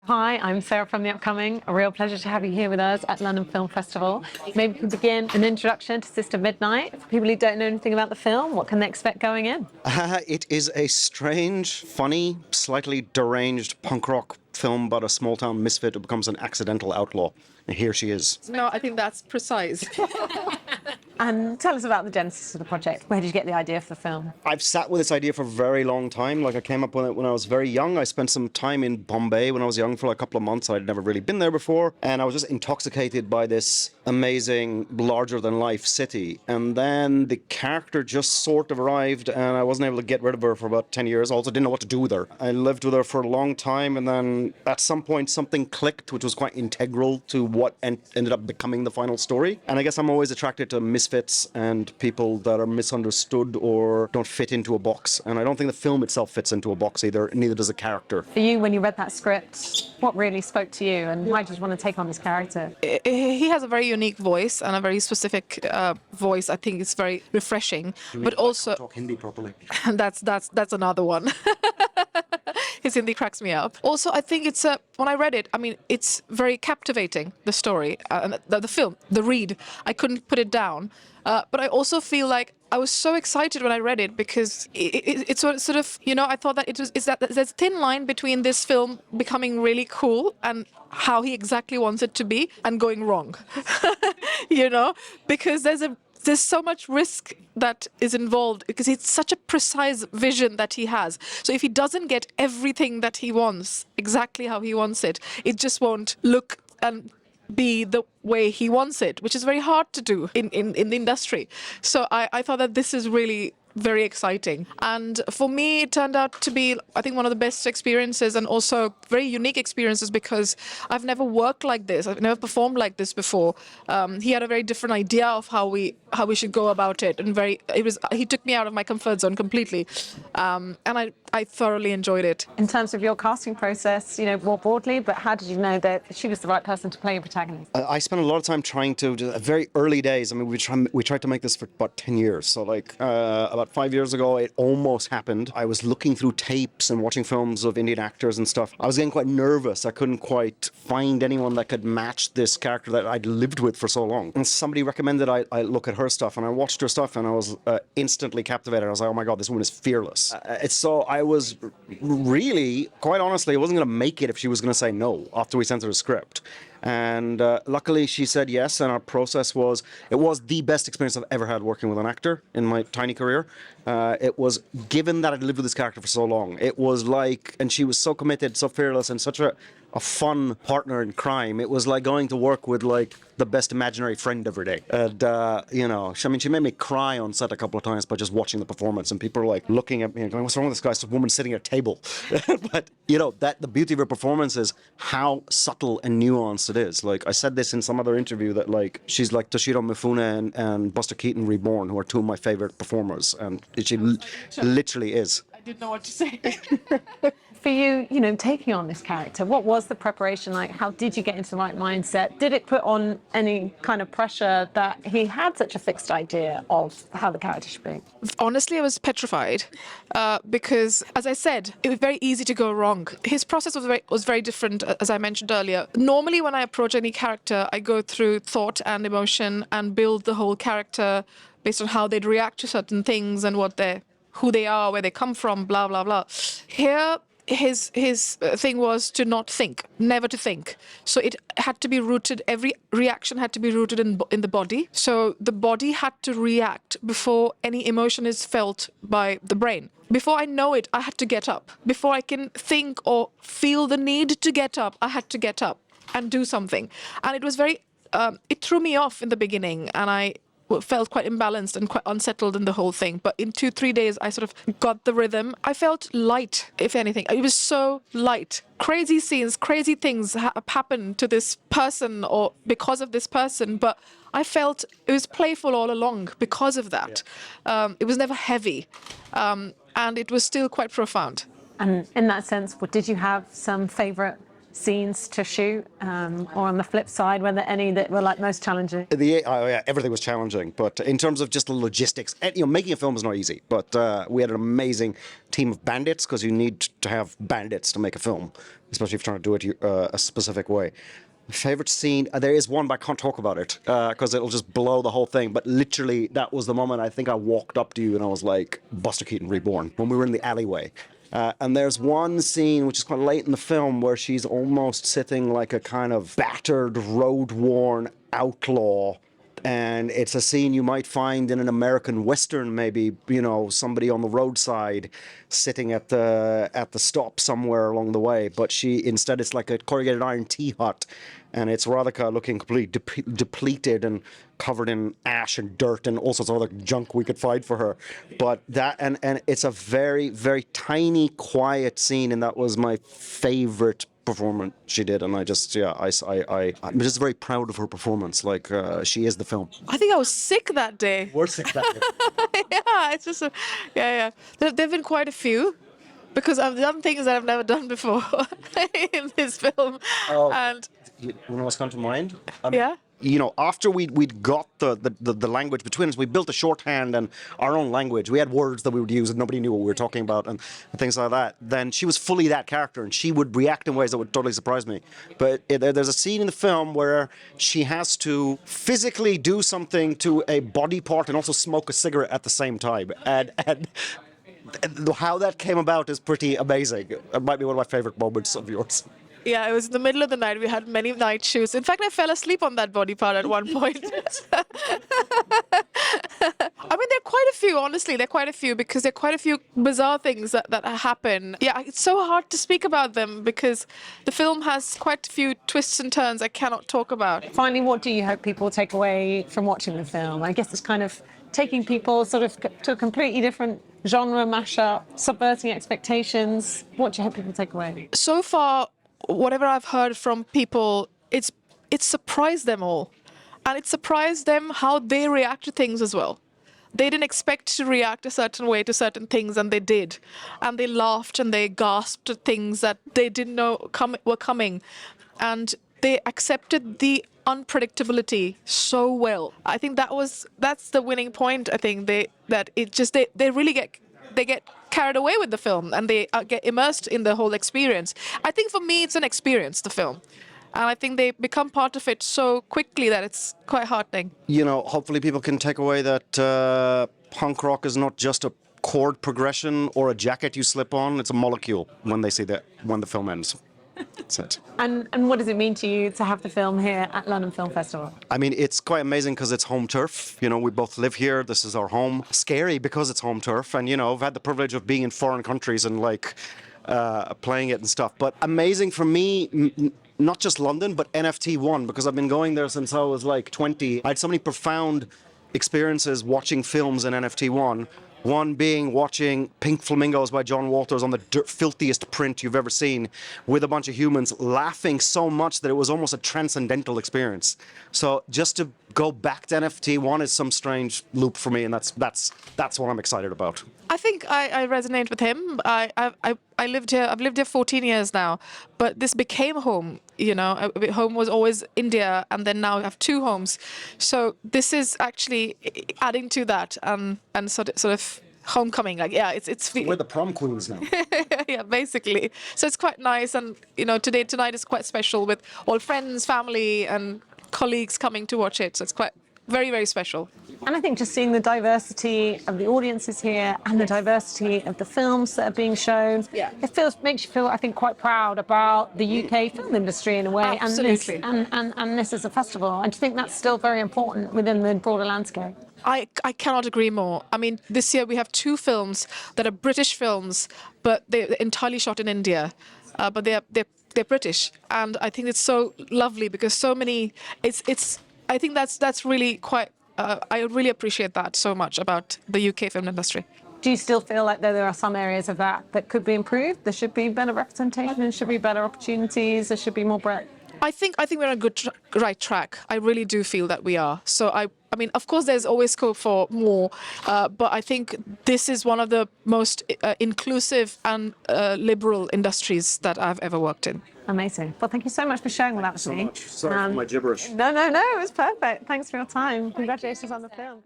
Hi, I'm Sarah from The Upcoming. A real pleasure to have you here with us at London Film Festival. Maybe we can begin an introduction to Sister Midnight. For people who don't know anything about the film, what can they expect going in? It is a strange, funny, slightly deranged punk rock film about a small town misfit who becomes an accidental outlaw. And here she is. No, I think that's precise. And tell us about the genesis of the project. Where did you get the idea for the film? I've sat with this idea for a very long time. Like, I came up with it when I was very young. I spent some time in Bombay when I was young for like a couple of months. I'd never really been there before. And I was just intoxicated by this amazing, larger-than-life city. And then the character just sort of arrived, and I wasn't able to get rid of her for about 10 years. I also didn't know what to do with her. I lived with her for a long time, and then at some point something clicked, which was quite integral to what ended up becoming the final story. And I guess I'm always attracted to misfits and people that are misunderstood or don't fit into a box. And I don't think the film itself fits into a box either, neither does the character. For you, when you read that script, what really spoke to you and why did you want to take on this character? He has a very unique voice and a very specific voice. I think it's very refreshing. But also, Talk Hindi properly. that's another one. His Hindi cracks me up. Also, I think it's when I read it, I mean, it's very captivating, the story, and the film, the read. I couldn't put it down. But I also feel like I was so excited when I read it because it's sort of, you know, I thought that it's that there's a thin line between this film becoming really cool and how he exactly wants it to be and going wrong, you know, because there's so much risk that is involved because it's such a precise vision that he has. So if he doesn't get everything that he wants, exactly how he wants it, it just won't look and be the way he wants it, which is very hard to do in the industry. So I thought that this is really very exciting. And for me, it turned out to be, I think, one of the best experiences and also very unique experiences because I've never worked like this. I've never performed like this before. He had a very different idea of how we should go about it, and he took me out of my comfort zone completely, and I thoroughly enjoyed it. In terms of your casting process, you know, more broadly, but how did you know that she was the right person to play your protagonist? I spent a lot of time trying to, very early days, I mean, we tried to make this for about 10 years. So like about 5 years ago, it almost happened. I was looking through tapes and watching films of Indian actors and stuff. I was getting quite nervous. I couldn't quite find anyone that could match this character that I'd lived with for so long. And somebody recommended I look at her stuff, and I watched her stuff, and I was instantly captivated. I was like, oh my God, this woman is fearless. So I was really, quite honestly, I wasn't going to make it if she was going to say no after we sent her the script. And luckily she said yes, and our process was, it was the best experience I've ever had working with an actor in my tiny career. It was, given that I'd lived with this character for so long, it was like, and she was so committed, so fearless, and such a fun partner in crime. It was like going to work with like the best imaginary friend every day. And, you know, she made me cry on set a couple of times by just watching the performance, and people are like looking at me and going, what's wrong with this guy? It's a woman sitting at a table. But, you know, the beauty of her performance is how subtle and nuanced it is. Like, I said this in some other interview that like, she's like Toshiro Mifune and Buster Keaton reborn, who are two of my favorite performers. And she literally is. I didn't know what to say. For you, you know, taking on this character, what was the preparation like? How did you get into the right mindset? Did it put on any kind of pressure that he had such a fixed idea of how the character should be? Honestly, I was petrified because, as I said, it was very easy to go wrong. His process was very different, as I mentioned earlier. Normally, when I approach any character, I go through thought and emotion and build the whole character based on how they'd react to certain things and who they are, where they come from, blah, blah, blah. Here, his thing was to not think, never to think. So it had to be rooted, every reaction had to be rooted in the body. So the body had to react before any emotion is felt by the brain. Before I know it, I had to get up. Before I can think or feel the need to get up, I had to get up and do something. And it was it threw me off in the beginning, and I felt quite imbalanced and quite unsettled in the whole thing. But in 2-3 days, I sort of got the rhythm. I felt light, if anything. It was so light. Crazy scenes, crazy things happened to this person or because of this person, but I felt it was playful all along because of that. Yeah. It was never heavy, and it was still quite profound. And in that sense, did you have some favourite scenes to shoot, or on the flip side, were there any that were like most challenging? Everything was challenging, but in terms of just the logistics, making a film is not easy. But we had an amazing team of bandits, because you need to have bandits to make a film, especially if you're trying to do it a specific way. Favorite scene, there is one, but I can't talk about it because it'll just blow the whole thing. But literally, that was the moment I think I walked up to you and I was like, Buster Keaton reborn, when we were in the alleyway. And there's one scene, which is quite late in the film, where she's almost sitting like a kind of battered, road-worn outlaw. And it's a scene you might find in an American Western, maybe, somebody on the roadside sitting at the stop somewhere along the way. But instead it's like a corrugated iron tea hut, and it's Radhika looking completely depleted and covered in ash and dirt and all sorts of other junk we could find for her. But that, and it's a very, very tiny, quiet scene, and that was my favorite performance she did, and I'm just very proud of her performance. Like, she is the film. I think I was sick that day. We're sick that day. Yeah, it's just yeah. There've been quite a few, because I've done things that I've never done before in this film. Oh, and you know what's come to mind? yeah. After we'd got the language between us, we built a shorthand and our own language. We had words that we would use and nobody knew what we were talking about and things like that. Then she was fully that character, and she would react in ways that would totally surprise me. But there's a scene in the film where she has to physically do something to a body part and also smoke a cigarette at the same time. And how that came about is pretty amazing. It might be one of my favorite moments of yours. Yeah, it was in the middle of the night. We had many night shoots. In fact, I fell asleep on that body part at one point. I mean, there are quite a few, honestly. There are quite a few, because there are quite a few bizarre things that happen. Yeah, it's so hard to speak about them because the film has quite a few twists and turns I cannot talk about. Finally, what do you hope people take away from watching the film? I guess it's kind of taking people sort of to a completely different genre mashup, subverting expectations. What do you hope people take away? So far, whatever I've heard from people, it's surprised them all. And it surprised them how they react to things as well. They didn't expect to react a certain way to certain things, and they did. And they laughed and they gasped at things that they didn't know were coming. And they accepted the unpredictability so well. I think that's the winning point. I think they really get carried away with the film, and they get immersed in the whole experience. I think for me, it's an experience, the film. And I think they become part of it so quickly that it's quite heartening. Hopefully people can take away that punk rock is not just a chord progression or a jacket you slip on. It's a molecule when the film ends. That's it. And what does it mean to you to have the film here at London Film Festival? I mean, it's quite amazing because it's home turf. We both live here. This is our home. Scary because it's home turf. And, I've had the privilege of being in foreign countries and, playing it and stuff. But amazing for me, not just London, but NFT1, because I've been going there since I was, 20. I had so many profound experiences watching films in NFT1. One being watching Pink Flamingos by John Waters on the filthiest print you've ever seen, with a bunch of humans laughing so much that it was almost a transcendental experience. So just to go back to NFT1 is some strange loop for me, and that's what I'm excited about. I think I resonate with him. I lived here. I've lived here 14 years now, but this became home. Home was always India, and then now I have two homes. So this is actually adding to that, and sort of homecoming. It's We're the prom queens now. yeah, basically. So it's quite nice, and tonight is quite special with all friends, family, and colleagues coming to watch it. So it's quite very, very special. And I think just seeing the diversity of the audiences here and the diversity of the films that are being shown, it makes you feel, I think, quite proud about the UK film industry in a way. Absolutely. And this is a festival. And do you think that's still very important within the broader landscape? I cannot agree more. I mean, this year we have two films that are British films, but they're entirely shot in India. But they're British, and I think it's so lovely because so many. I think that's really quite. I really appreciate that so much about the UK film industry. Do you still feel like there are some areas of that could be improved? There should be better representation, there should be better opportunities, there should be more breadth? I think we're on a good right track. I really do feel that we are. So I mean, of course, there's always scope for more, but I think this is one of the most inclusive and liberal industries that I've ever worked in. Amazing. Well, thank you so much for sharing all that with me. Sorry for my gibberish. No, it was perfect. Thanks for your time. Congratulations on the film.